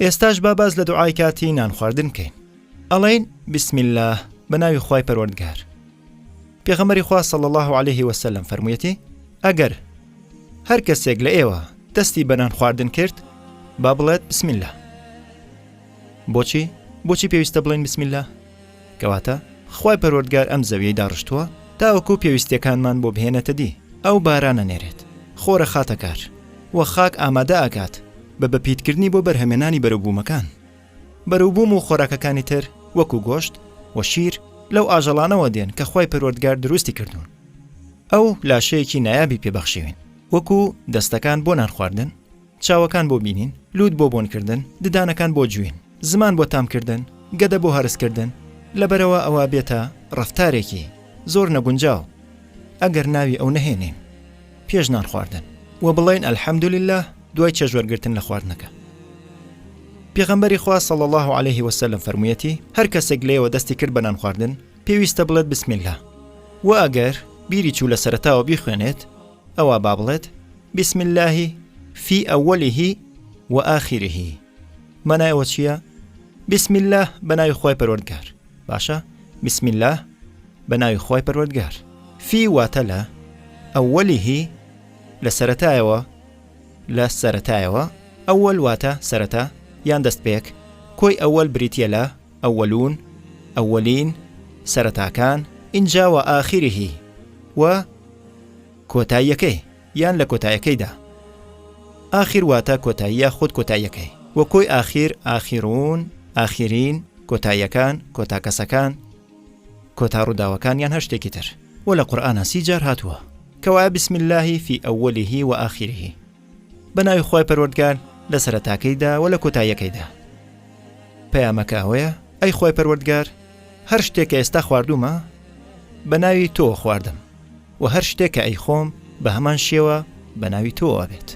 ئێستاش با باز لە دوعای کاتی نان خواردن بکەین. ئەڵێین بسم الله بە ناوی خوای پەروەردگار. پێغەمبەری خوا صلی الله علیه و سلم فەرموویەتی ئەگەر هەر کەسێک لە ئێوە دەستی بە نان خواردن کرد با بڵێت بسم الله. بۆچی پێویستە بڵێن بسم الله؟ کەواتە خوای پەروەردگار ئەم زەویەی داڕشتووە تاوەکو پێویستیەکانمان بۆ بهێنێتە دی. ئەو بارانە نێرێت، خۆرە خاتە کار و خاک ئامادە ئاکات بە بەپیتکردنی بۆ بەرهەمێنانی بەرەوبوومەکان. بەرەوبووم و خۆراکەکانی تر وەکو گۆشت و شیر لەو ئاژەڵانەوە دێن کە خوای پەروەردگار دروستی کردوون. ئەو لاشەیەکی نایابی پێبەخشیوین، وەکو دەستەکان بۆ نان خواردن، چاوەکان بۆ بینین، لووت بۆ بۆنکردن، ددانەکان بۆ جوین، زمان بۆ تامکردن، گەدە بۆ هەرسکردن. لەبەرەوە ئەوە بێتە ڕەفتارێکی زۆر نەگونجاو ئەگەر ناوی ئەو نەهێنین پێش نان خواردن و بڵێن ئەلحەمدولله دوای چێژوەرگرتن لە خواردنەکە. پێغەمبەری خوا صلی الله علیه و سلم فەرموویەتی هەر کەسێک لێوە دەستی کرد بە نان خواردن پێویستە بڵێت بسم الله، و ئەگەر بیری چوو لە سەرەتاوە بیخوێنێت ئەوە با بڵێت بسم الله فی ئەوەلیه و ئاخیره. مەنایەوە چییە؟ بسم الله بەناوی خوای پەروەردگار. باشە، بسم الله بەناوی خوای پەروەردگار. فی واتە لە، ئەوەلیه لە سەرەتایەوە، ئەوەل واتە سەرەتا یان دەستپێک، کۆی ئەوەل بریتیە لە ئەوەلون، ئەوەلین، سەرەتاکان، ئینجا و ئاخیره و کۆتاییەکەی یان لە کۆتاییەکەیدا. ئاخیر واتە کۆتاییە خۆت کۆتاییەکەی، و کۆی ئاخیر، ئاخیرون، ئاخیرین، کۆتاییەکان، کۆتاکەسەکان، کۆتاڕووداوەکان یان هەر شتێکی تر. و لە قورئانە 30 جار هاتووە کەوایە بسم الله فی ئەوەلیه و ئاخیره، بەناوی خوای پەروەردگار لە سەرەتاکەیدا و لە کۆتاییەکەیدا. پەیامەکە ئەوەیە ئەی خوای پەروەردگار، هەر شتێک کە ئێستا خواردومە بە ناوی تۆ خواردم، و هەر شتێک کە ئەی خۆم بە هەمان شێوە بە ناوی تۆ ئەبێت.